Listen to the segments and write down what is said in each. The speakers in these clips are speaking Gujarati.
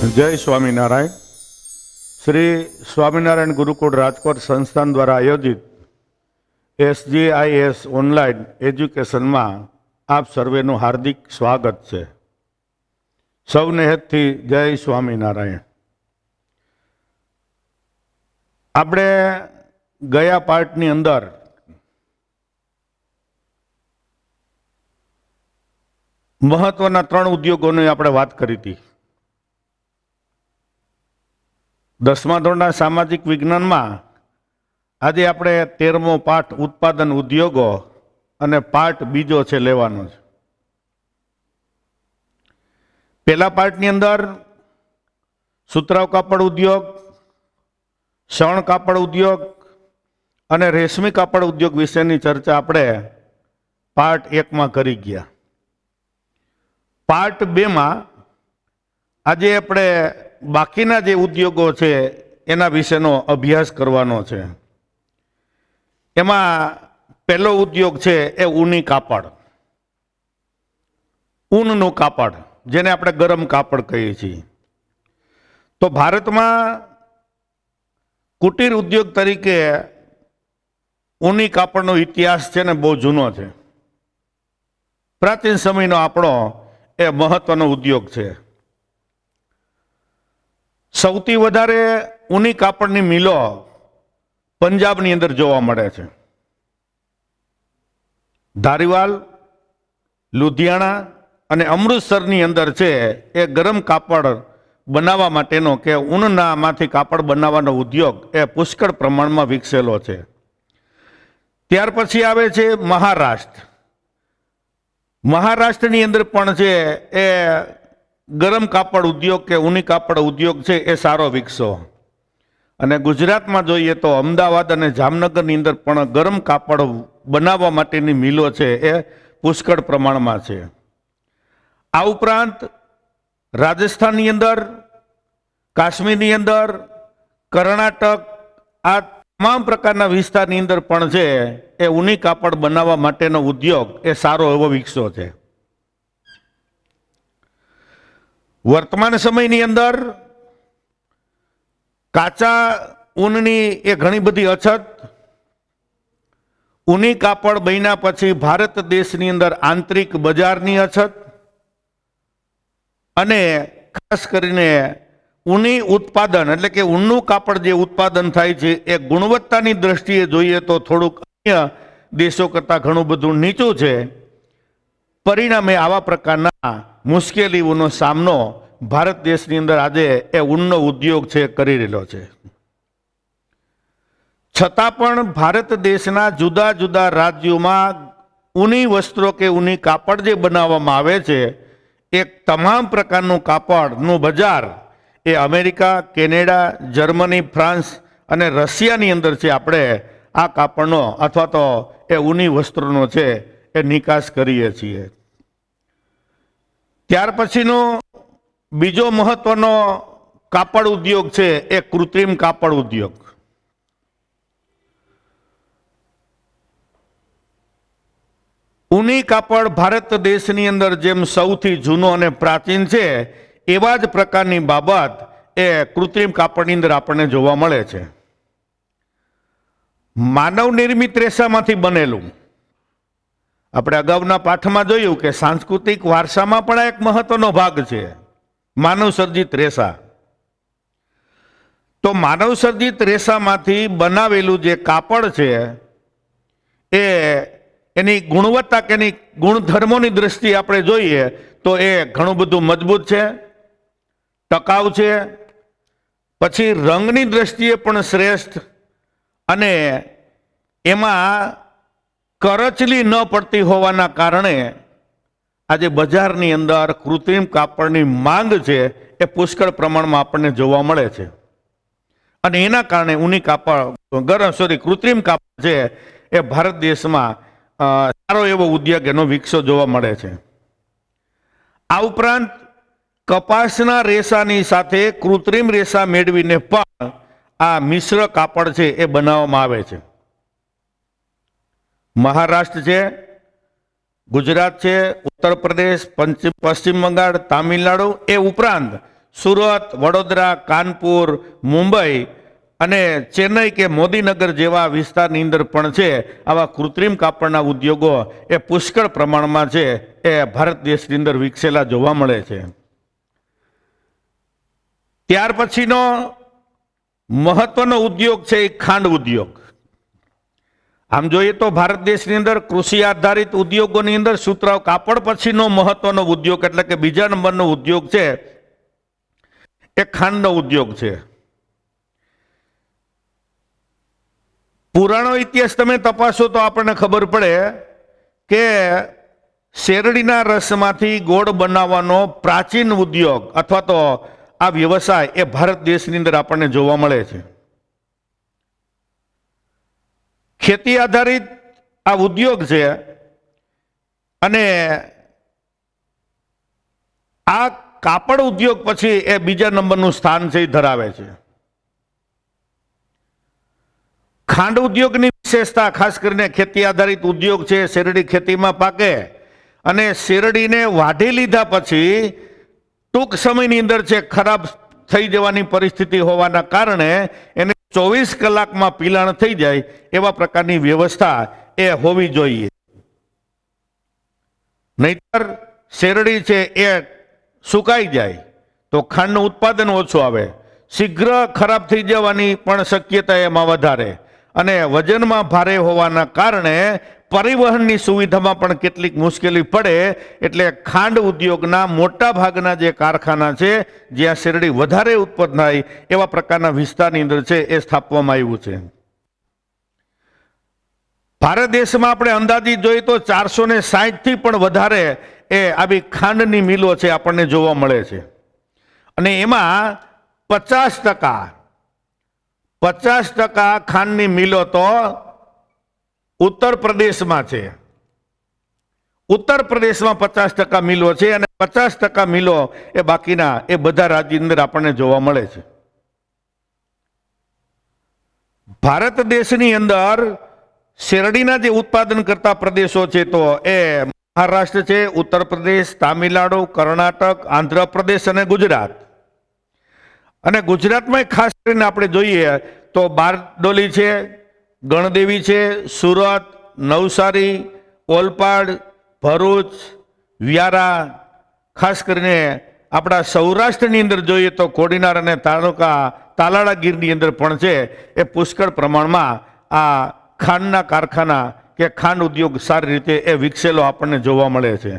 जय स्वामीनारायण। श्री स्वामीनारायण गुरुकुल राजकोट संस्थान द्वारा आयोजित SGIS ऑनलाइन एज्युकेशन में आप सर्वेનું हार्दिक स्वागत है। सौने हेतથી जय स्वामीनारायण। આપણે ગયા પાર્ટની અંદર મહત્વના ત્રણ ઉદ્યોગોની આપણે વાત કરી હતી। 10મા ધોરણના સામાજિક વિજ્ઞાનમાં આજે આપણે 13મો પાઠ ઉત્પાદન ઉદ્યોગો અને પાર્ટ બીજો છે લેવાનો છે। પહેલા પાર્ટની અંદર સુતરાઉ કાપડ ઉદ્યોગ, શણ કાપડ ઉદ્યોગ અને રેશમી કાપડ ઉદ્યોગ વિશેની ચર્ચા આપણે પાર્ટ 1 માં કરી ગયા। પાર્ટ 2 માં આજે આપણે બાકીના જે ઉદ્યોગો છે એના વિશેનો અભ્યાસ કરવાનો છે। એમાં પહેલો ઉદ્યોગ છે એ ઊની કાપડ, ઊનનું કાપડ, જેને આપણે ગરમ કાપડ કહીએ છીએ। તો ભારતમાં કુટીર ઉદ્યોગ તરીકે ઊની કાપડનો ઇતિહાસ છે ને બહુ જૂનો છે। પ્રાચીન સમયનો આપણો એ મહત્વનો ઉદ્યોગ છે। સૌથી વધારે ઊની કાપડની મિલો પંજાબની અંદર જોવા મળે છે। ધારીવાલ, લુધિયાણા અને અમૃતસરની અંદર છે એ ગરમ કાપડ બનાવવા માટેનો કે ઊનનામાંથી કાપડ બનાવવાનો ઉદ્યોગ એ પુષ્કળ પ્રમાણમાં વિકસેલો છે। ત્યાર પછી આવે છે મહારાષ્ટ્ર। મહારાષ્ટ્રની અંદર પણ છે એ ગરમ કાપડ ઉદ્યોગ કે ઊની કાપડ ઉદ્યોગ છે એ સારો વિકસ્યો। અને ગુજરાતમાં જોઈએ તો અમદાવાદ અને જામનગરની અંદર પણ ગરમ કાપડ બનાવવા માટેની મિલો છે એ પુષ્કળ પ્રમાણમાં છે। આ ઉપરાંત રાજસ્થાનની અંદર, કાશ્મીરની અંદર, કર્ણાટક, આ તમામ પ્રકારના વિસ્તારની અંદર પણ છે એ ઊની કાપડ બનાવવા માટેનો ઉદ્યોગ એ સારો એવો વિકસ્યો છે। વર્તમાન સમયની અંદર કાચા ઊનની એ ઘણી બધી અછત, ઊની કાપડ બન્યા પછી ભારત દેશની અંદર આંતરિક બજારની અછત અને ખાસ કરીને ઊની ઉત્પાદન એટલે કે ઊનનું કાપડ જે ઉત્પાદન થાય છે એ ગુણવત્તાની દ્રષ્ટિએ જોઈએ તો થોડુંક અન્ય દેશો કરતાં ઘણું બધું નીચું છે। પરિણામે આવા પ્રકારના મુશ્કેલીઓનો સામનો ભારત દેશની અંદર આજે એ ઊનનો ઉદ્યોગ છે કરી રહેલો છે। છતાં પણ ભારત દેશના જુદા જુદા રાજ્યોમાં ઊની વસ્ત્રો કે ઊની કાપડ જે બનાવવામાં આવે છે એ તમામ પ્રકારનું કાપડનું બજાર એ અમેરિકા, કેનેડા, જર્મની, ફ્રાન્સ અને રશિયાની અંદર છે આપણે આ કાપડનો અથવા તો એ ઊની વસ્ત્રોનો છે એ નિકાસ કરીએ છીએ। ત્યાર પછીનો બીજો મહત્વનો કાપડ ઉદ્યોગ છે એ કૃત્રિમ કાપડ ઉદ્યોગ। ઊની કાપડ ભારત દેશની અંદર જેમ સૌથી જૂનો અને પ્રાચીન છે એવા જ પ્રકારની બાબત એ કૃત્રિમ કાપડની અંદર આપણને જોવા મળે છે। માનવ નિર્મિત રેસામાંથી બનેલું, આપણે અગાઉના પાઠમાં જોયું કે સાંસ્કૃતિક વારસામાં પણ એક મહત્વનો ભાગ છે માનવ સર્જિત રેસા। તો માનવ સર્જિત રેસામાંથી બનાવેલું જે કાપડ છે એ એની ગુણવત્તા કે એની ગુણધર્મોની દ્રષ્ટિએ આપણે જોઈએ તો એ ઘણું બધું મજબૂત છે, ટકાઉ છે, પછી રંગની દ્રષ્ટિએ પણ શ્રેષ્ઠ અને એમાં કરચલી ન પડતી હોવાના કારણે આજે બજારની અંદર કૃત્રિમ કાપડની માંગ છે એ પુષ્કળ પ્રમાણમાં આપણને જોવા મળે છે। અને એના કારણે ઊની કાપડ કૃત્રિમ કાપડ છે એ ભારત દેશમાં સારો એવો ઉદ્યોગ એનો વિકસો જોવા મળે છે। આ ઉપરાંત કપાસના રેસાની સાથે કૃત્રિમ રેસા મેળવીને પણ આ મિશ્ર કાપડ છે એ બનાવવામાં આવે છે। મહારાષ્ટ્ર છે, ગુજરાત છે, ઉત્તર પ્રદેશ, પશ્ચિમ બંગાળ, તામિલનાડુ એ ઉપરાંત સુરત, વડોદરા, કાનપુર, મુંબઈ અને ચેન્નઈ કે મોદીનગર જેવા વિસ્તારની અંદર પણ છે આવા કૃત્રિમ કાપડના ઉદ્યોગો એ પુષ્કળ પ્રમાણમાં છે એ ભારત દેશની અંદર વિકસેલા જોવા મળે છે. ત્યાર પછીનો મહત્વનો ઉદ્યોગ છે એ ખાંડ ઉદ્યોગ. આમ જોઈએ તો ભારત દેશની અંદર કૃષિ આધારિત ઉદ્યોગોની અંદર સુતરાઉ કાપડ પછીનો મહત્વનો ઉદ્યોગ એટલે કે બીજા નંબરનો ઉદ્યોગ છે એ ખાંડનો ઉદ્યોગ છે. પુરાણો ઇતિહાસ તમે તપાસો તો આપણને ખબર પડે કે શેરડીના રસમાંથી ગોળ બનાવવાનો પ્રાચીન ઉદ્યોગ અથવા તો આ વ્યવસાય એ ભારત દેશની અંદર આપણને જોવા મળે છે. ખેતી આધારિત આ ઉદ્યોગ છે અને આ કાપડ ઉદ્યોગ પછી એ બીજા નંબરનું સ્થાન છે એ ધરાવે છે. ખાંડ ઉદ્યોગની વિશેષતા ખાસ કરીને ખેતી આધારિત ઉદ્યોગ છે, શેરડી ખેતીમાં પાકે અને શેરડીને વાઢી લીધા પછી ટૂંક સમયની અંદર છે ખરાબ થઈ જવાની પરિસ્થિતિ હોવાના કારણે એને 24 કલાકમાં પીલાણ થઈ જાય એવા પ્રકારની વ્યવસ્થા એ હોવી જોઈએ. નહીતર શેરડી છે એ સુકાઈ જાય તો ખાંડનું ઉત્પાદન ઓછું આવે, શીઘ્ર ખરાબ થઈ જવાની પણ શક્યતા એમાં વધારે અને વજનમાં ભારે હોવાના કારણે પરિવહનની સુવિધામાં પણ કેટલીક મુશ્કેલી પડે. એટલે ખાંડ ઉદ્યોગના મોટા ભાગના જે કારખાના છે જ્યાં શેરડી વધારે ઉત્પન્ન થાય એવા પ્રકારના વિસ્તારની અંદર છે એ સ્થાપવામાં આવ્યું છે. ભારત દેશમાં આપણે અંદાજિત જોઈએ તો 460 થી પણ વધારે એ આવી ખાંડની મિલો છે આપણને જોવા મળે છે અને એમાં 50% ખાંડની મિલો તો ઉત્તર પ્રદેશમાં છે. ઉત્તર પ્રદેશમાં 50% મિલો છે અને 50% મિલો એ બાકીના એ બધા રાજ્યની અંદર આપણને જોવા મળે છે. ભારત દેશની અંદર શેરડીના જે ઉત્પાદન કરતા પ્રદેશો છે તો એ મહારાષ્ટ્ર છે, ઉત્તર પ્રદેશ, તામિલનાડુ, કર્ણાટક, આંધ્રપ્રદેશ અને ગુજરાત. અને ગુજરાતમાં ખાસ કરીને આપણે જોઈએ તો બારડોલી છે, ગણદેવી છે, સુરત, નવસારી, ઓલપાડ, ભરૂચ, વ્યારા, ખાસ કરીને આપણા સૌરાષ્ટ્રની અંદર જોઈએ તો કોડીનાર અને તાલાળા ગીરની અંદર પણ છે એ પુષ્કળ પ્રમાણમાં આ ખાંડના કારખાના કે ખાંડ ઉદ્યોગ સારી રીતે એ વિકસેલો આપણને જોવા મળે છે.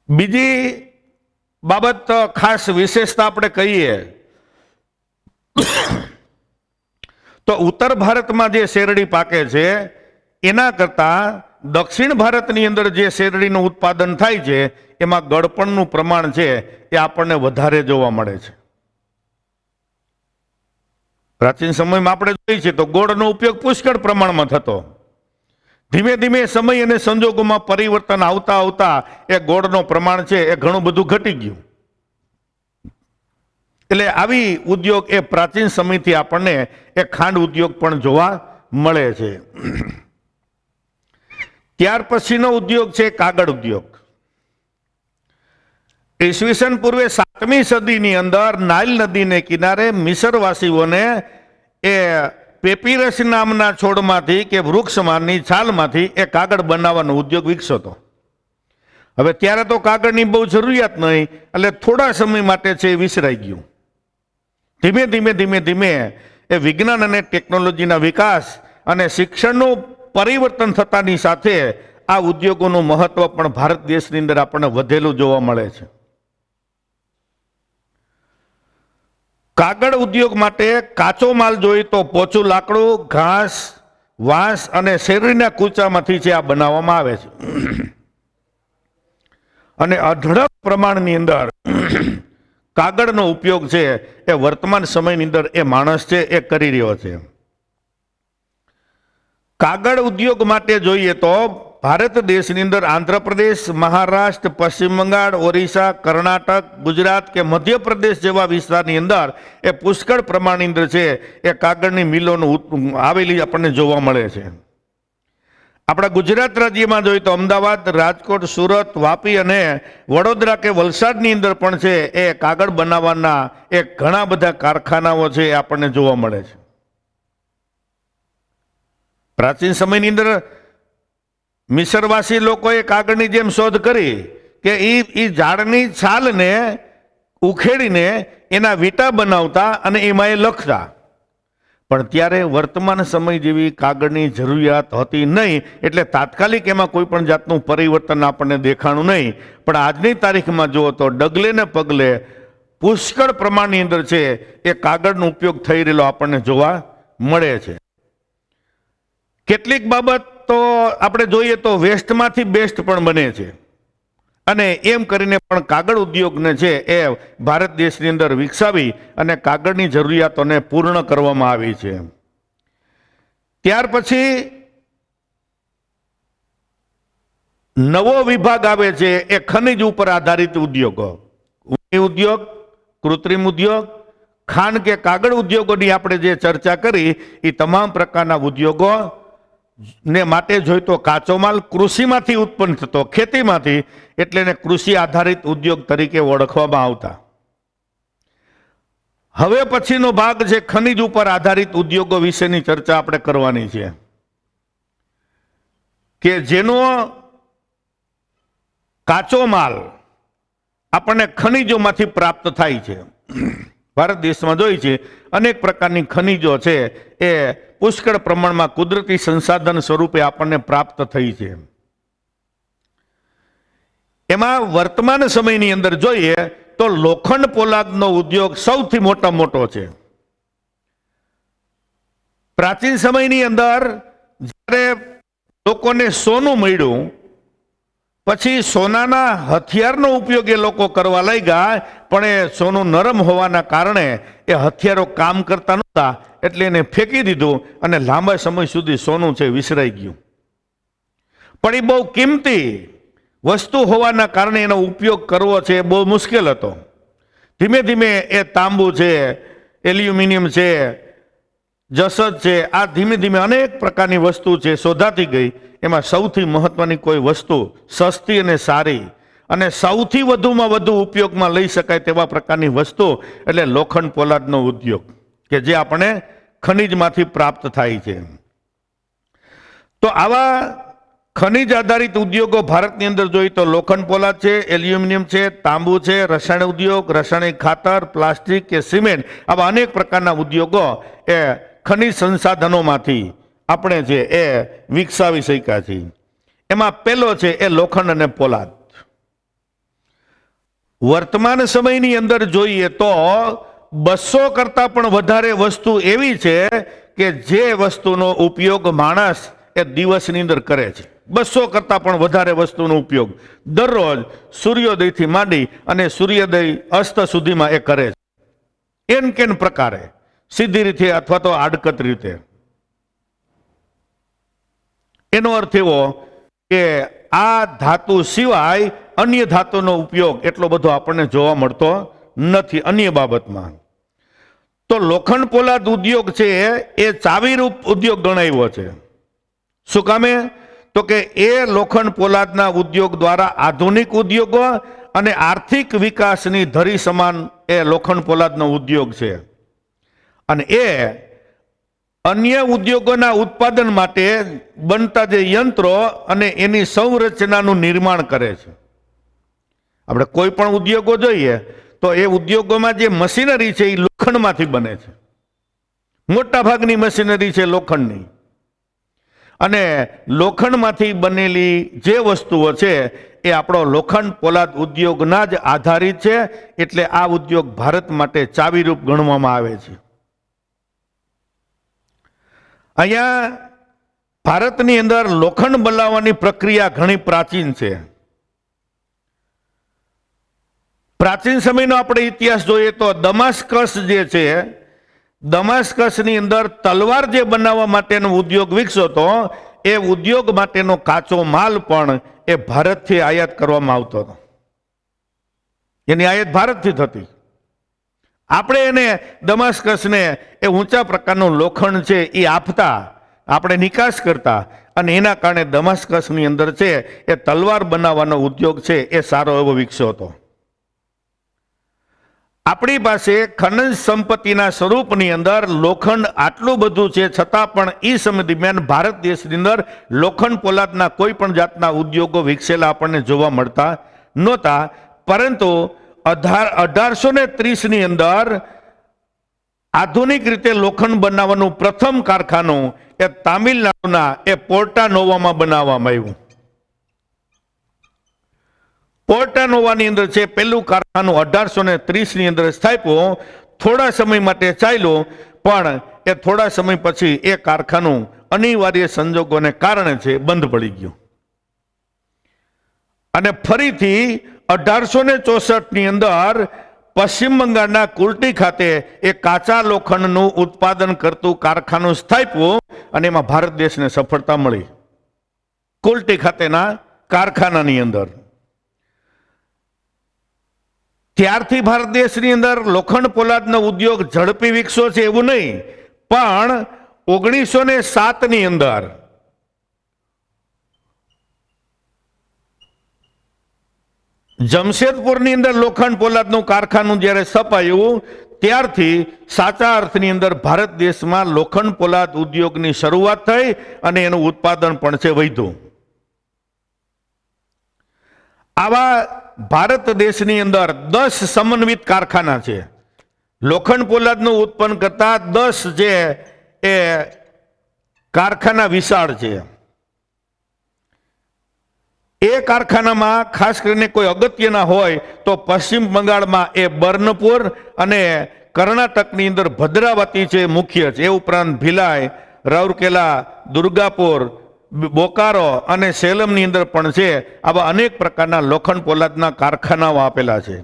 બીજી બાબત ખાસ વિશેષતા આપણે કહીએ તો ઉત્તર ભારતમાં જે શેરડી પાકે છે એના કરતાં દક્ષિણ ભારતની અંદર જે શેરડીનું ઉત્પાદન થાય છે એમાં ગળપણનું પ્રમાણ છે એ આપણને વધારે જોવા મળે છે. પ્રાચીન સમયમાં આપણે જોઈએ છીએ તો ગોળનો ઉપયોગ પુષ્કળ પ્રમાણમાં થતો. ધીમે ધીમે સમય અને સંજોગોમાં પરિવર્તન આવતા આવતા એ ગોળનો પ્રમાણ છે એ ઘણું બધું ઘટી ગયું. એટલે આવી ઉદ્યોગ એ પ્રાચીન સમયથી આપણને એ ખાંડ ઉદ્યોગ પણ જોવા મળે છે. ત્યાર પછીનો ઉદ્યોગ છે કાગળ ઉદ્યોગ. ઈસવીસન પૂર્વે 7મી સદીની અંદર નાઇલ નદીને કિનારે મિસરવાસીઓને એ પેપીરસ નામના છોડમાંથી કે વૃક્ષમાંની છાલમાંથી એ કાગળ બનાવવાનો ઉદ્યોગ વિકસ્યો હતો. હવે ત્યારે તો કાગળની બહુ જરૂરિયાત નહીં એટલે થોડા સમય માટે છે એ વિસરાઈ ગયું. ધીમે ધીમે એ વિજ્ઞાન અને ટેકનોલોજીના વિકાસ અને શિક્ષણનું પરિવર્તન થતાની સાથે આ ઉદ્યોગોનું મહત્વ પણ ભારત દેશની અંદર આપણને વધેલું જોવા મળે છે. કાગળ ઉદ્યોગ માટે કાચો માલ જોઈએ તો પોચું લાકડું, ઘાસ, વાંસ અને શેરડીના કૂચામાંથી છે આ બનાવવામાં આવે છે. અને અઢળક પ્રમાણની અંદર કાગળનો ઉપયોગ છે એ વર્તમાન સમયની અંદર એ માણસ છે એ કરી રહ્યો છે. કાગળ ઉદ્યોગ માટે જોઈએ તો ભારત દેશની અંદર આંધ્રપ્રદેશ, મહારાષ્ટ્ર, પશ્ચિમ બંગાળ, ઓરિસ્સા, કર્ણાટક, ગુજરાત કે મધ્યપ્રદેશ જેવા વિસ્તારની અંદર એ પુષ્કળ પ્રમાણની અંદર છે એ કાગળની મિલોનું આવેલી આપણને જોવા મળે છે. આપણા ગુજરાત રાજ્યમાં જોઈએ તો અમદાવાદ, રાજકોટ, સુરત, વાપી અને વડોદરા કે વલસાડની અંદર પણ છે એ કાગળ બનાવવાના એ ઘણા બધા કારખાનાઓ છે એ આપણને જોવા મળે છે. પ્રાચીન સમયની અંદર મિસરવાસી લોકોએ કાગળની જેમ શોધ કરી કે એ ઝાડની છાલને ઉખેડીને એના વીટા બનાવતા અને એમાં એ લખતા. પણ ત્યારે વર્તમાન સમય જેવી કાગળની જરૂરિયાત હતી નહીં, એટલે તાત્કાલિક એમાં કોઈ પણ જાતનું પરિવર્તન આપણને દેખાણું નહીં. પણ આજની તારીખમાં જુઓ તો ડગલે ને પગલે પુષ્કળ પ્રમાણની અંદર છે એ કાગળનો ઉપયોગ થઈ રહેલો આપણને જોવા મળે છે. કેટલીક બાબત તો આપણે જોઈએ તો વેસ્ટમાંથી બેસ્ટ પણ બને છે, અને એમ કરીને પણ કાગળ ઉદ્યોગને છે એ ભારત દેશની અંદર વિકસાવી અને કાગળની જરૂરિયાતોને પૂર્ણ કરવામાં આવી છે. ત્યાર પછી નવો વિભાગ આવે છે એ ખનિજ ઉપર આધારિત ઉદ્યોગો. ઉદ્યોગ, કૃત્રિમ ઉદ્યોગ, ખાંડ કે કાગળ ઉદ્યોગોની આપણે જે ચર્ચા કરી એ તમામ પ્રકારના ઉદ્યોગો ને માટે જોઈતો કાચો માલ કૃષિમાંથી ઉત્પન્ન થતો, ખેતીમાંથી, એટલે એને કૃષિ આધારિત ઉદ્યોગ તરીકે ઓળખવામાં આવતા. હવે પછીનો ભાગ છે ખનિજ ઉપર આધારિત ઉદ્યોગો વિશેની ચર્ચા આપણે કરવાની છે, કે જેનો કાચો માલ આપણને ખનિજોમાંથી પ્રાપ્ત થાય છે. ભારત દેશમાં જોઈએ છે અનેક પ્રકારની ખનિજો છે એ પુષ્કળ પ્રમાણમાં કુદરતી સંસાધન સ્વરૂપે આપણને પ્રાપ્ત થઈ છે. એમાં વર્તમાન સમયની અંદર જોઈએ તો લોખંડ પોલાદનો ઉદ્યોગ સૌથી મોટો છે. પ્રાચીન સમયની અંદર જ્યારે લોકોને સોનું મળ્યું પછી સોનાના હથિયારનો ઉપયોગ એ લોકો કરવા લાગ્યા, પણ એ સોનું નરમ હોવાના કારણે એ હથિયારો કામ કરતા નહોતા, એટલે એને ફેંકી દીધું અને લાંબા સમય સુધી સોનું છે વિસરાઈ ગયું. પણ એ બહુ કિંમતી વસ્તુ હોવાના કારણે એનો ઉપયોગ કરવો છે એ બહુ મુશ્કેલ હતો. ધીમે ધીમે એ તાંબુ છે, એલ્યુમિનિયમ છે, જસત છે, આ ધીમે ધીમે અનેક પ્રકારની વસ્તુ છે શોધાતી ગઈ. એમાં સૌથી મહત્વની કોઈ વસ્તુ સસ્તી અને સારી અને સૌથી વધુમાં વધુ ઉપયોગમાં લઈ શકાય તેવા પ્રકારની વસ્તુ એટલે લોખંડ પોલાદનો ઉદ્યોગ, કે જે આપણે ખનિજમાંથી પ્રાપ્ત થાય છે. તો આવા ખનિજ આધારિત ઉદ્યોગો ભારતની અંદર જોઈએ તો લોખંડ પોલાદ છે, એલ્યુમિનિયમ છે, તાંબુ છે, રસાયણ ઉદ્યોગ, રાસાયણિક ખાતર, પ્લાસ્ટિક કે સિમેન્ટ, આવા અનેક પ્રકારના ઉદ્યોગો એ ખનિજ સંસાધનોમાંથી આપણે છે એ વિકસાવી શક્યા છીએ. એમાં પહેલો છે એ લોખંડ અને પોલાદ. વર્તમાન સમયની અંદર જોઈએ તો 200 કરતા પણ વધારે વસ્તુ એવી છે કે જે વસ્તુનો ઉપયોગ માણસ એ દિવસની અંદર કરે છે. 200 કરતા પણ વધારે વસ્તુનો ઉપયોગ દરરોજ સૂર્યોદયથી માંડી અને સૂર્યોદય અસ્ત સુધીમાં એ કરે છે, એન કેન પ્રકારે, સીધી રીતે અથવા તો આડકત રીતે. એનો અર્થ એવો કે આ ધાતુ સિવાય અન્ય ધાતુનો ઉપયોગ એટલો બધો આપણને જોવા મળતો નથી અન્ય બાબતમાં. તો લોખંડ પોલાદ ઉદ્યોગ છે એ ચાવીરૂપ ઉદ્યોગ ગણાવ્યો છે. શું કામે? તો કે એ લોખંડ પોલાદના ઉદ્યોગ દ્વારા આધુનિક ઉદ્યોગો અને આર્થિક વિકાસની ધરી સમાન એ લોખંડ પોલાદનો ઉદ્યોગ છે, અને એ અન્ય ઉદ્યોગોના ઉત્પાદન માટે બનતા જે યંત્રો અને એની સંરચનાનું નિર્માણ કરે છે. આપણે કોઈ પણ ઉદ્યોગો જોઈએ તો એ ઉદ્યોગોમાં જે મશીનરી છે એ લોખંડમાંથી બને છે. મોટા ભાગની મશીનરી છે લોખંડની, અને લોખંડમાંથી બનેલી જે વસ્તુઓ છે એ આપણો લોખંડ પોલાદ ઉદ્યોગના જ આધારિત છે. એટલે આ ઉદ્યોગ ભારત માટે ચાવીરૂપ ગણવામાં આવે છે. અહીંયા ભારતની અંદર લોખંડ બનાવવાની પ્રક્રિયા ઘણી પ્રાચીન છે. પ્રાચીન સમયનો આપણે ઇતિહાસ જોઈએ તો દમાસ્કસ જે છે, દમાસ્કસની અંદર તલવાર જે બનાવવા માટેનો ઉદ્યોગ વિકસ્યો હતો, એ ઉદ્યોગ માટેનો કાચો માલ પણ એ ભારતથી આયાત કરવામાં આવતો હતો. એની આયાત ભારતથી થતી. આપણે એને દમાસ્કસને એ ઊંચા પ્રકારનું લોખંડ છે એ આપતા, આપણે નિકાસ કરતા, અને એના કારણે દમાસ્કસની અંદર છે એ તલવાર બનાવવાનો ઉદ્યોગ છે એ સારો એવો વિકસ્યો હતો. આપણી પાસે ખનન સંપત્તિના સ્વરૂપની અંદર લોખંડ આટલું બધું છે, છતાં પણ એ સમય દરમિયાન ભારત દેશની અંદર લોખંડ પોલાદના કોઈ પણ જાતના ઉદ્યોગો વિકસેલા આપણને જોવા મળતા નહોતા. પરંતુ 1830ની અંદર આધુનિક રીતે લોખંડ બનાવવાનું પ્રથમ કારખાનું એ તામિલનાડુના એ પોર્ટાનોવામાં બનાવવામાં આવ્યું. પોર્ટાનોવાની અંદર છે પહેલું કારખાનું 1830ની અંદર સ્થાપ્યું. થોડા સમય માટે ચાલ્યું, પણ એ થોડા સમય પછી એ કારખાનું અનિવાર્ય સંજોગોને કારણે છે બંધ પડી ગયું. અને ફરીથી 1864ની અંદર પશ્ચિમ બંગાળના કુલ્ટી ખાતે એ કાચા લોખંડનું ઉત્પાદન કરતું કારખાનું સ્થાપ્યું, અને એમાં ભારત દેશને સફળતા મળી. કુલ્ટી ખાતેના કારખાનાની અંદર ત્યારથી ભારત દેશની અંદર લોખંડ પોલાદનો ઉદ્યોગ ઝડપી વિકસ્યો છે એવું નહીં, પણ 1907ની અંદર જમશેદપુરની અંદર લોખંડ પોલાદનું કારખાનું જ્યારે સ્થપાયું, ત્યારથી સાચા અર્થની અંદર ભારત દેશમાં લોખંડ પોલાદ ઉદ્યોગની શરૂઆત થઈ, અને એનું ઉત્પાદન પણ છે વધ્યું. આવા ભારત દેશની અંદર 10 સમન્વિત કારખાના છે. લોખંડ પોલાદનું ઉત્પન્ન કરતા 10 જે એ કારખાના વિશાળ છે. એ કારખાનામાં ખાસ કરીને કોઈ અગત્યના હોય તો પશ્ચિમ બંગાળમાં એ બર્નપુર અને કર્ણાટકની અંદર ભદ્રાવતી છે મુખ્ય છે. એ ઉપરાંત ભિલાઈ, રાઉરકેલા, દુર્ગાપુર, બોકારો અને સેલમની અંદર પણ છે. આવા અનેક પ્રકારના લોખંડ પોલાદના કારખાનાઓ આપેલા છે.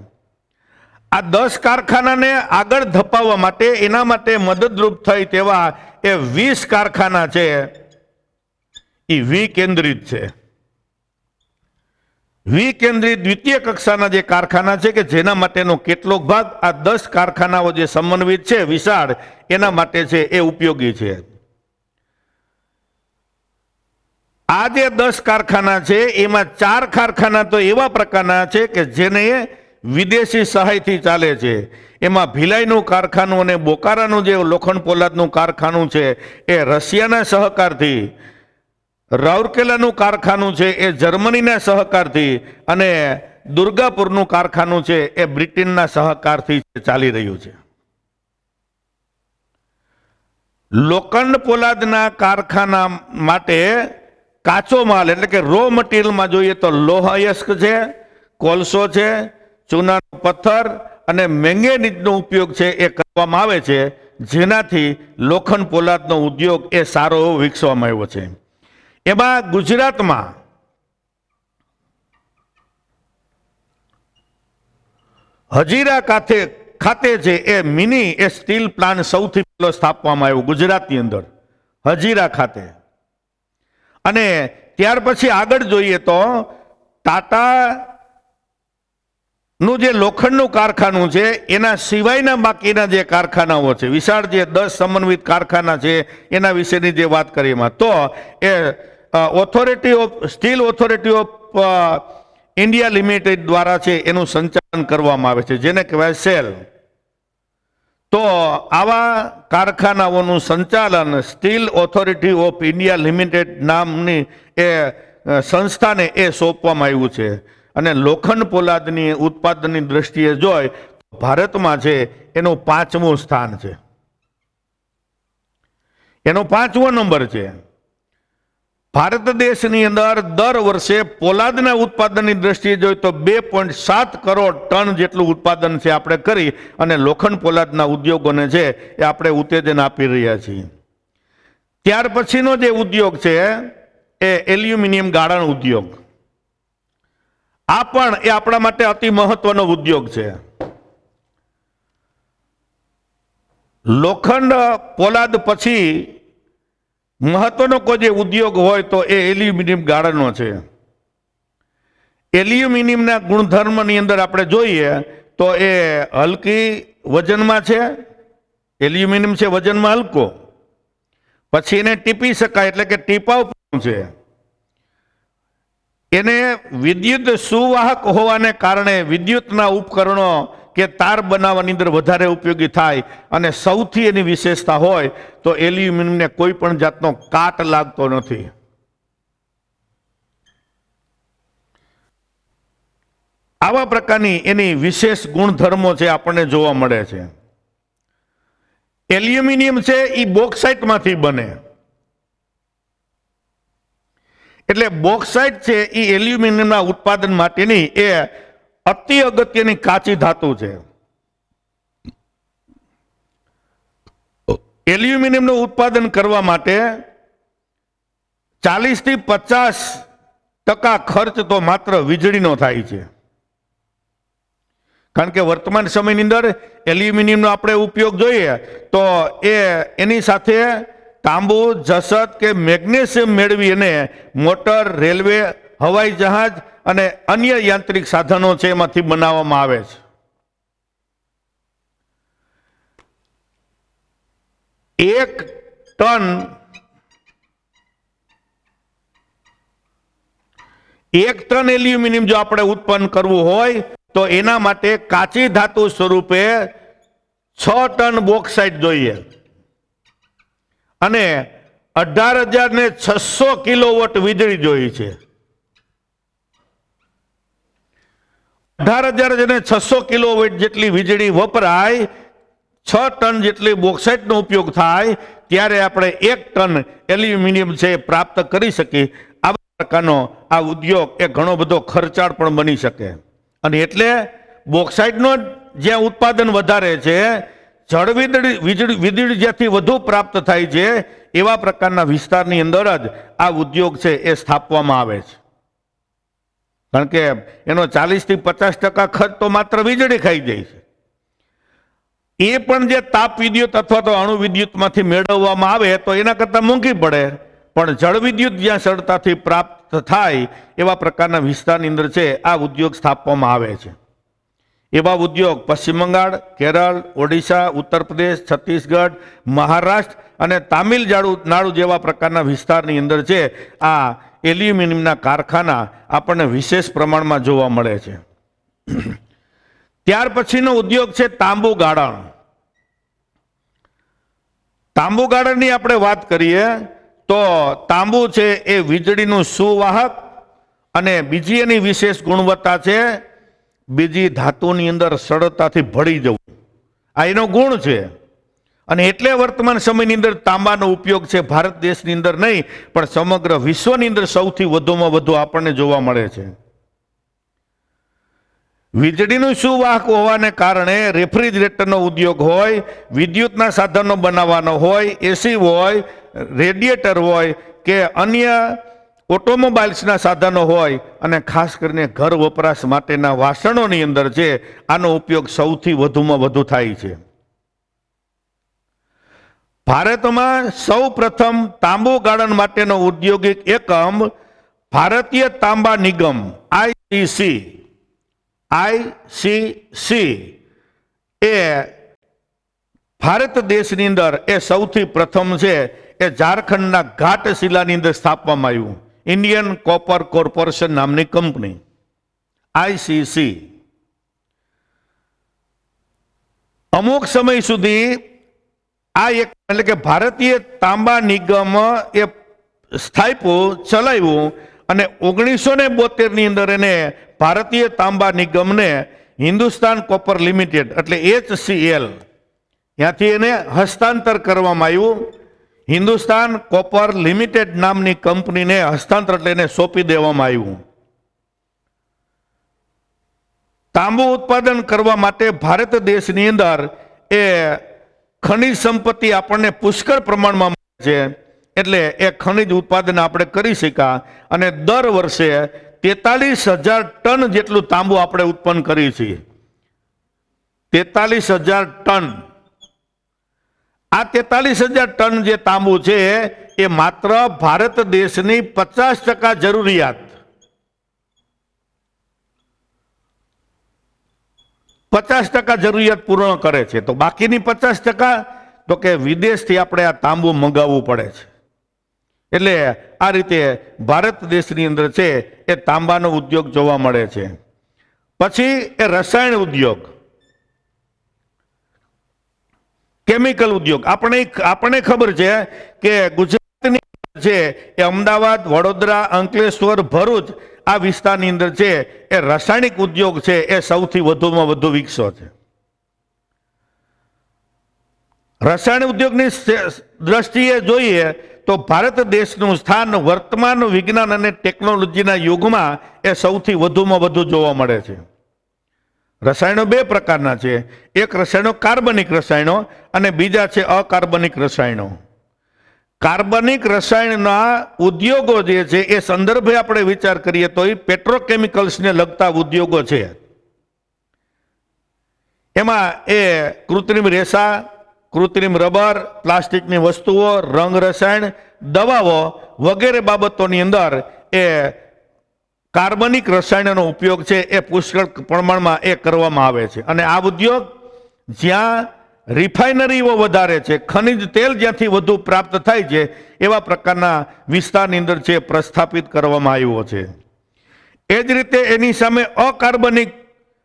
આ 10 કારખાનાને આગળ ધપાવવા માટે, એના માટે મદદરૂપ થઈ તેવા એ 20 કારખાના છે એ વિકેન્દ્રિત છે. વિકેન્દ્રિત દ્વિતીય કક્ષાના જે કારખાના છે કે જેના માટેનો કેટલોક ભાગ આ 10 કારખાનાઓ જે સમન્વિત છે વિશાળ, એના માટે છે એ ઉપયોગી છે. આ જે 10 કારખાના છે એમાં 4 કારખાના તો એવા પ્રકારના છે કે જેને વિદેશી સહાયથી ચાલે છે. એમાં ભિલાઈનું કારખાનું અને બોકારાનું જે લોખંડ પોલાદનું કારખાનું છે એ રશિયાના સહકારથી, રાઉરકેલાનું કારખાનું છે એ જર્મનીના સહકારથી, અને દુર્ગાપુરનું કારખાનું છે એ બ્રિટનના સહકારથી ચાલી રહ્યું છે. લોખંડ પોલાદના કારખાના માટે કાચો માલ એટલે કે રો મટીરિયલમાં જોઈએ તો લોહ અયસ્ક છે, કોલસો છે, ચૂનાનો પથ્થર અને મેંગેનીઝનો ઉપયોગ છે એ કરવામાં આવે છે, જેનાથી લોખંડ પોલાદનો ઉદ્યોગ એ સારો વિકસવામાં આવ્યો છે. એમાં ગુજરાતમાં હજીરા ખાતે છે એ મિની એ સ્ટીલ પ્લાન્ટ સૌથી પહેલો સ્થાપવામાં આવ્યો ગુજરાતની અંદર, હજીરા ખાતે. અને ત્યાર પછી આગળ જોઈએ તો ટાટાનું જે લોખંડનું કારખાનું છે એના સિવાયના બાકીના જે કારખાનાઓ છે, વિશાળ જે 10 સમન્વિત કારખાના છે એના વિશેની જે વાત કરીએ એમાં તો એ steel authority of India limited દ્વારા છે એનું સંચાલન કરવામાં આવે છે, જેને કહેવાય સેલ. તો આવા કારખાનાઓનું સંચાલન steel authority of India limited નામની એ સંસ્થાને એ સોંપવામાં આવ્યું છે. અને લોખંડ પોલાદની ઉત્પાદનની દ્રષ્ટિએ જોઈ તો ભારતમાં છે એનું 5મું સ્થાન છે, એનો 5મો નંબર છે. ભારત દેશની અંદર દર વર્ષે પોલાદના ઉત્પાદનની દ્રષ્ટિએ જોઈએ તો 2.7 કરોડ ટન જેટલું ઉત્પાદન છે આપણે કરી અને લોખંડ પોલાદના ઉદ્યોગોને છે એ આપણે ઉત્તેજન આપી રહ્યા છીએ. ત્યાર પછીનો જે ઉદ્યોગ છે એ એલ્યુમિનિયમ ગાળણ ઉદ્યોગ. આ પણ એ આપણા માટે અતિ મહત્વનો ઉદ્યોગ છે. લોખંડ પોલાદ પછી મહત્વનો કોઈ જે ઉદ્યોગ હોય તો એ એલ્યુમિનિયમ ગાળણનો છે. એલ્યુમિનિયમના ગુણધર્મની અંદર આપણે જોઈએ તો એ હલકી વજનમાં છે, એલ્યુમિનિયમ છે વજનમાં હલકો, પછી એને ટીપી શકાય એટલે કે ટીપાવ છે. એને વિદ્યુત સુવાહક હોવાને કારણે વિદ્યુતના ઉપકરણો કે તાર બનાવવાની અંદર વધારે ઉપયોગી થાય. અને સૌથી એની વિશેષતા હોય તો એલ્યુમિનિયમને કોઈ પણ જાતનો કાટ લાગતો નથી. આવા પ્રકારની એની વિશેષ ગુણધર્મો છે આપણને જોવા મળે છે. એલ્યુમિનિયમ છે એ બોક્સાઇટમાંથી બને. એટલે બોક્સાઇટ છે એ એલ્યુમિનિયમના ઉત્પાદન માટેની એ અતિ અગત્યની કાચી ધાતુ છે. એલ્યુમિનિયમનું ઉત્પાદન કરવા માટે 40 થી 50% ખર્ચ તો માત્ર વીજળીનો થાય છે. કારણ કે વર્તમાન સમયની અંદર એલ્યુમિનિયમનો આપણે ઉપયોગ જોઈએ તો એની સાથે તાંબુ, જસત કે મેગ્નેશિયમ મેળવી અને મોટર, રેલવે, હવાઈ જહાજ અને અન્ય યાંત્રિક સાધનો છે એમાંથી બનાવવામાં આવે છે. 1 ટન એલ્યુમિનિયમ જો આપણે ઉત્પન્ન કરવું હોય તો એના માટે કાચી ધાતુ સ્વરૂપે 6 ટન બોક્સાઇટ જોઈએ અને 18,600 કિલોવોટ વીજળી જોઈ છે. 18,600 કિલોવોટ જેટલી વીજળી વપરાય, 6 ટન જેટલી બોક્સાઇટનો ઉપયોગ થાય ત્યારે આપણે 1 ટન એલ્યુમિનિયમ છે પ્રાપ્ત કરી શકીએ. આવા પ્રકારનો આ ઉદ્યોગ એ ઘણો બધો ખર્ચાળ પણ બની શકે. અને એટલે બોક્સાઇટનો જ્યાં ઉત્પાદન વધારે છે, જળ વીજળી જ્યાંથી વધુ પ્રાપ્ત થાય છે એવા પ્રકારના વિસ્તારની અંદર જ આ ઉદ્યોગ છે એ સ્થાપવામાં આવે છે. કારણ કે એનો 40 થી 50% ખર્ચ તો માત્ર વીજળી ખાઈ જાય છે. એ પણ જે તાપ વિદ્યુત અથવા તો અણુ વિદ્યુતમાંથી મેળવવામાં આવે તો એના કરતાં મોંઘી પડે. પણ જળ વિદ્યુત જ્યાં સરળતાથી પ્રાપ્ત થાય એવા પ્રકારના વિસ્તારની અંદર છે આ ઉદ્યોગ સ્થાપવામાં આવે છે. એવા ઉદ્યોગ પશ્ચિમ બંગાળ, કેરળ, ઓડિશા, ઉત્તર પ્રદેશ, છત્તીસગઢ, મહારાષ્ટ્ર અને તામિલનાડુ જેવા પ્રકારના વિસ્તારની અંદર છે આ એલ્યુમિનિયમના કારખાના આપણને વિશેષ પ્રમાણમાં જોવા મળે છે. ત્યાર પછીનો ઉદ્યોગ છે તાંબુ ગાળણ. તાંબુ ગાળણની આપણે વાત કરીએ તો તાંબુ છે એ વીજળીનું સુવાહક અને બીજી એની વિશેષ ગુણવત્તા છે બીજી ધાતુની અંદર સરળતાથી ભળી જવું. આ એનો ગુણ છે. અને એટલે વર્તમાન સમયની અંદર તાંબાનો ઉપયોગ છે ભારત દેશની અંદર નહીં પણ સમગ્ર વિશ્વની અંદર સૌથી વધુમાં વધુ આપણને જોવા મળે છે. વીજળીનું સુવાહક હોવાને કારણે રેફ્રિજરેટરનો ઉદ્યોગ હોય, વિદ્યુતના સાધનો બનાવવાનો હોય, એસી હોય, રેડિયેટર હોય કે અન્ય ઓટોમોબાઈલ્સના સાધનો હોય અને ખાસ કરીને ઘર વપરાશ માટેના વાસણોની અંદર છે આનો ઉપયોગ સૌથી વધુમાં વધુ થાય છે. ભારતમાં સૌ પ્રથમ તાંબુ ગાળણ માટેનો ઔદ્યોગિક એકમ ભારતીય તાંબા નિગમ આઈસીસી એ ભારત દેશની અંદર એ સૌથી પ્રથમ છે એ ઝારખંડના ઘાટશિલાની અંદર સ્થાપવામાં આવ્યું. ઇન્ડિયન કોપર કોર્પોરેશન નામની કંપની આઈસીસી. અમુક સમય સુધી આ એક એટલે કે ભારતીય તાંબા નિગમ એ સ્થાપ્યું, ચલાવ્યું અને 1972ની અંદર એને ભારતીય તાંબા નિગમને હિન્દુસ્તાન કોપર લિમિટેડ એટલે HCL ત્યાંથી એને હસ્તાંતર કરવામાં આવ્યું. હિન્દુસ્તાન કોપર લિમિટેડ નામની કંપનીને હસ્તાંતર એટલે એને સોંપી દેવામાં આવ્યું. તાંબુ ઉત્પાદન કરવા માટે ભારત દેશની અંદર એ ખનિજ સંપત્તિ આપણને પુષ્કળ પ્રમાણમાં મળે છે. એટલે એ ખનિજ ઉત્પાદન આપણે કરી શક્યા અને દર વર્ષે 43,000 ટન જેટલું તાંબુ આપણે ઉત્પન્ન કરીએ છીએ. 43,000 ટન. આ 43,000 ટન જે તાંબુ છે એ માત્ર ભારત દેશની 50% જરૂરિયાત 50% જરૂરિયાત પૂર્ણ કરે છે. તો બાકીની 50% તો કે વિદેશથી આપણે આ તાંબુ મંગાવવું પડે છે. એટલે આ રીતે ભારત દેશની અંદર છે એ તાંબાનો ઉદ્યોગ જોવા મળે છે. પછી એ રસાયણ ઉદ્યોગ, કેમિકલ ઉદ્યોગ. આપણે ખબર છે કે ગુજરાતની છે એ અમદાવાદ, વડોદરા, અંકલેશ્વર, ભરૂચ આ વિસ્તારની અંદર છે એ રાસાયણિક ઉદ્યોગ છે એ સૌથી વધુમાં વધુ વિકસ્યો છે. રસાયણ ઉદ્યોગની દ્રષ્ટિએ જોઈએ તો ભારત દેશનું સ્થાન વર્તમાન વિજ્ઞાન અને ટેકનોલોજીના યુગમાં એ સૌથી વધુમાં વધુ જોવા મળે છે. રસાયણો બે પ્રકારના છે. એક રસાયણો કાર્બનિક રસાયણો અને બીજા છે અકાર્બનિક રસાયણો. કાર્બનિક રસાયણના ઉદ્યોગો જે છે એ સંદર્ભે આપણે વિચાર કરીએ તો એ પેટ્રોકેમિકલ્સને લગતા ઉદ્યોગો છે. એમાં એ કૃત્રિમ રેસા, કૃત્રિમ રબર, પ્લાસ્ટિકની વસ્તુઓ, રંગ રસાયણ, દવાઓ વગેરે બાબતોની અંદર એ કાર્બનિક રસાયણનો ઉપયોગ છે એ પુષ્કળ પ્રમાણમાં એ કરવામાં આવે છે. અને આ ઉદ્યોગ જ્યાં રિફાઇનરીઓ વધારે છે, ખનિજ તેલ જ્યાંથી વધુ પ્રાપ્ત થાય છે એવા પ્રકારના વિસ્તારની અંદર છે પ્રસ્થાપિત કરવામાં આવ્યો છે. એ જ રીતે એની સામે અકાર્બનિક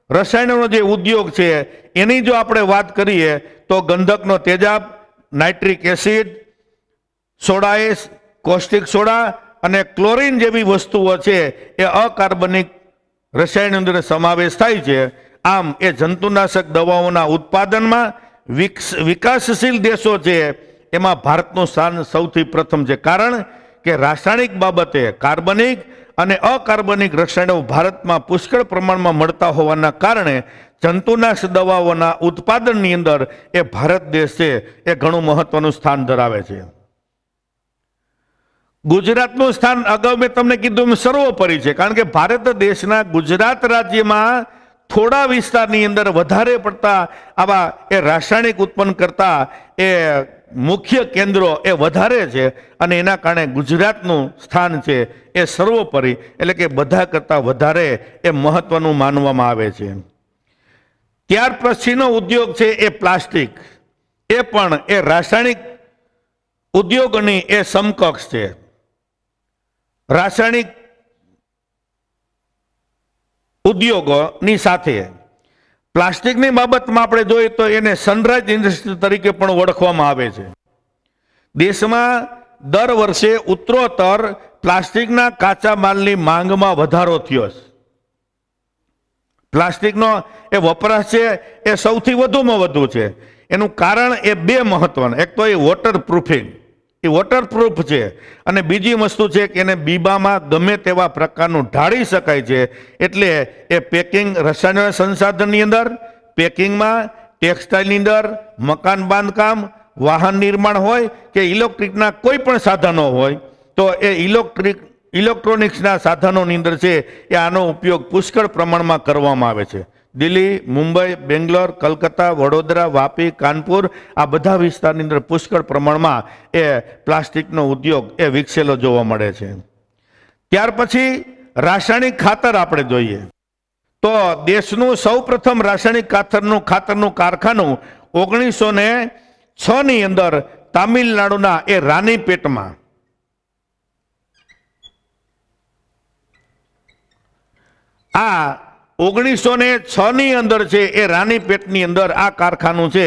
રસાયણોનો જે ઉદ્યોગ છે એની જો આપણે વાત કરીએ તો ગંધકનો તેજાબ, નાઇટ્રિક એસિડ, સોડાએસ, કોસ્ટિક સોડા અને ક્લોરીન જેવી વસ્તુઓ છે એ અકાર્બનિક રસાયણ અંદર સમાવેશ થાય છે. આમ એ જંતુનાશક દવાઓના ઉત્પાદનમાં વિકાસશીલ દેશો છે એમાં ભારતનું સ્થાન સૌથી પ્રથમ છે. કારણ કે રાસાયણિક બાબતે કાર્બનિક અને અકાર્બનિક રસાયણો ભારતમાં પુષ્કળ પ્રમાણમાં મળતા હોવાના કારણે જંતુનાશક દવાઓના ઉત્પાદનની અંદર એ ભારત દેશ છે એ ઘણું મહત્વનું સ્થાન ધરાવે છે. ગુજરાતનું સ્થાન અગાઉ મેં તમને કીધું સર્વોપરી છે. કારણ કે ભારત દેશના ગુજરાત રાજ્યમાં થોડા વિસ્તારની અંદર વધારે પડતા આવા એ રાસાયણિક ઉત્પન્ન કરતા એ મુખ્ય કેન્દ્રો એ વધારે છે અને એના કારણે ગુજરાતનું સ્થાન છે એ સર્વોપરી એટલે કે બધા કરતાં વધારે એ મહત્વનું માનવામાં આવે છે. ત્યાર પછીનો ઉદ્યોગ છે એ પ્લાસ્ટિક. એ પણ એ રાસાયણિક ઉદ્યોગની એ સમકક્ષ છે. રાસાયણિક ઉદ્યોગોની સાથે પ્લાસ્ટિકની બાબતમાં આપણે જોઈએ તો એને સનરાઈઝ ઇન્ડસ્ટ્રી તરીકે પણ ઓળખવામાં આવે છે. દેશમાં દર વર્ષે ઉત્તરોત્તર પ્લાસ્ટિકના કાચા માલની માંગમાં વધારો થયો છે. પ્લાસ્ટિકનો એ વપરાશ છે એ સૌથી વધુમાં વધુ છે. એનું કારણ એ બે મહત્વના. એક તો એ વોટરપ્રૂફિંગ, એ વોટરપ્રૂફ છે અને બીજી વસ્તુ છે કે એને બીબામાં ગમે તેવા પ્રકારનું ઢાળી શકાય છે. એટલે એ પેકિંગ રસાયણ સંસાધનની અંદર, પેકિંગમાં, ટેક્સટાઇલની અંદર, મકાન બાંધકામ, વાહન નિર્માણ હોય કે ઇલેક્ટ્રિકના કોઈ પણ સાધનો હોય તો એ ઇલેક્ટ્રોનિક્સના સાધનોની અંદર છે એ આનો ઉપયોગ પુષ્કળ પ્રમાણમાં કરવામાં આવે છે. દિલ્હી, મુંબઈ, બેંગ્લોર, કલકત્તા, વડોદરા, વાપી, કાનપુર આ બધા વિસ્તારની અંદર પુષ્કળ પ્રમાણમાં એ પ્લાસ્ટિકનો ઉદ્યોગ એ વિકસેલો જોવા મળે છે. ત્યાર પછી રાસાયણિક ખાતર આપણે જોઈએ તો દેશનું સૌ પ્રથમ રાસાયણિક ખાતરનું કારખાનું 1906 ની અંદર તામિલનાડુના એ રાનીપેટમાં આ 1906 ની અંદર છે એ રાનીપેટની અંદર આ કારખાનું છે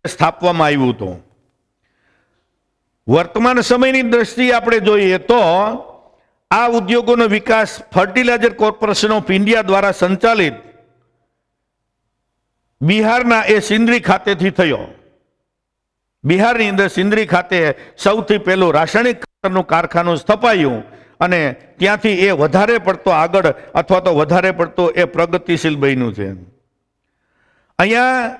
સ્થાપવામાં આવ્યું હતું. વર્તમાન સમયની દ્રષ્ટિએ આપણે જોઈએ તો આ ઉદ્યોગોનો વિકાસ ફર્ટિલાઇઝર કોર્પોરેશન ઓફ ઇન્ડિયા દ્વારા સંચાલિત બિહારના એ સિંદરી ખાતેથી થયો. બિહારની અંદર સિંદરી ખાતે સૌથી પહેલું રાસાયણિક ખાતરનું કારખાનું સ્થપાયું અને ત્યાંથી એ વધારે પડતો આગળ અથવા તો વધારે પડતો એ પ્રગતિશીલ બન્યું છે. અહીંયા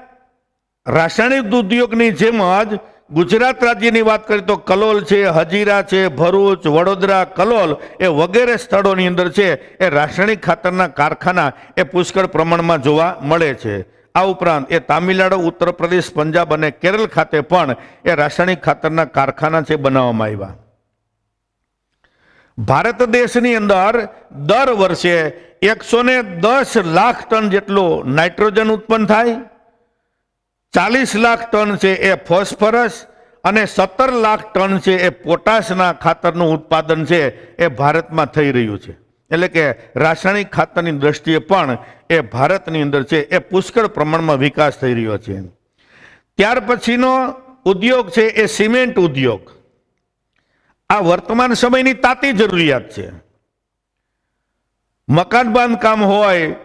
રાસાયણિક ઉદ્યોગની જેમ જ ગુજરાત રાજ્યની વાત કરીએ તો કલોલ છે, હજીરા છે, ભરૂચ, વડોદરા, કલોલ એ વગેરે સ્થળોની અંદર છે એ રાસાયણિક ખાતરના કારખાના એ પુષ્કળ પ્રમાણમાં જોવા મળે છે. આ ઉપરાંત એ તામિલનાડુ, ઉત્તર પ્રદેશ, પંજાબ અને કેરળ ખાતે પણ એ રાસાયણિક ખાતરના કારખાના છે બનાવવામાં આવ્યા. ભારત દેશની અંદર દર વર્ષે 110 લાખ ટન જેટલું નાઇટ્રોજન ઉત્પન્ન થાય, 40 લાખ ટન છે એ ફોસ્ફરસ અને 17 લાખ ટન છે એ પોટાશના ખાતરનું ઉત્પાદન છે એ ભારતમાં થઈ રહ્યું છે. એટલે કે રાસાયણિક ખાતરની દ્રષ્ટિએ પણ એ ભારતની અંદર છે એ પુષ્કળ પ્રમાણમાં વિકાસ થઈ રહ્યો છે. ત્યાર પછીનો ઉદ્યોગ છે એ સિમેન્ટ ઉદ્યોગ. આ વર્તમાન સમયની તાતી જરૂરિયાત છે. મકાન બાંધકામ હોય,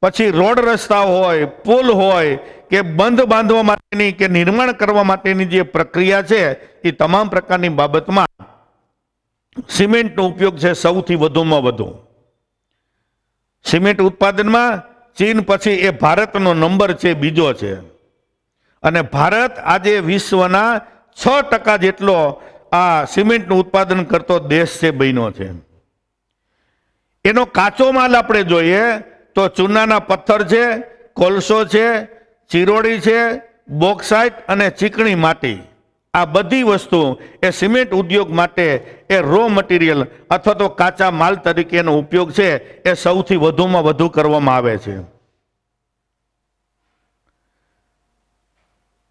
પછી રોડ રસ્તા હોય, પુલ હોય કે બંધ બાંધવા માટેની કે નિર્માણ કરવા માટેની જે પ્રક્રિયા છે એ તમામ પ્રકારની બાબતમાં સિમેન્ટનો ઉપયોગ છે સૌથી વધુમાં વધુ. સિમેન્ટ ઉત્પાદનમાં ચીન પછી એ ભારતનો નંબર છે બીજો છે. અને ભારત આજે વિશ્વના 6% જેટલો આ સિમેન્ટનું ઉત્પાદન કરતો દેશ છે બન્યો છે. એનો કાચો માલ આપણે જોઈએ તો ચૂનાના પથ્થર છે, કોલસો છે, ચિરોડી છે, બોક્સાઇટ અને ચીકણી માટી. આ બધી વસ્તુ એ સિમેન્ટ ઉદ્યોગ માટે એ રો મટીરિયલ અથવા તો કાચા માલ તરીકેનો ઉપયોગ છે એ સૌથી વધુમાં વધુ કરવામાં આવે છે.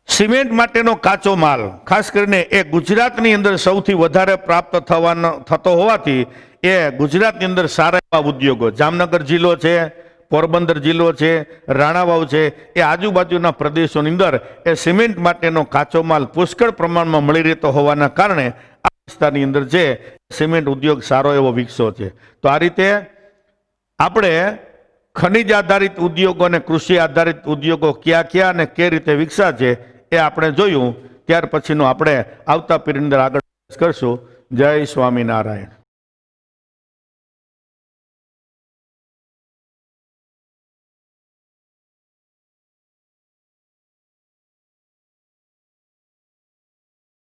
સિમેન્ટ માટેનો કાચો માલ ખાસ કરીને એ ગુજરાતની અંદર સૌથી વધારે પ્રાપ્ત થતો હોવાથી એ ગુજરાતની અંદર સારા એવા ઉદ્યોગો, જામનગર જિલ્લો છે, પોરબંદર જિલ્લો છે, રાણાવાવ છે, એ આજુબાજુના પ્રદેશોની અંદર એ સિમેન્ટ માટેનો કાચો માલ પુષ્કળ પ્રમાણમાં મળી રહેતો હોવાના કારણે આ વિસ્તારની અંદર છે સિમેન્ટ ઉદ્યોગ સારો એવો વિકસ્યો છે. તો આ રીતે આપણે ખનિજ આધારિત ઉદ્યોગો અને કૃષિ આધારિત ઉદ્યોગો ક્યાં અને કઈ રીતે વિકસ્યા છે એ આપણે જોયું. ત્યાર પછીનું આપણે આવતા પીરિયડની અંદર આગળ કરશું. જય સ્વામિનારાયણ.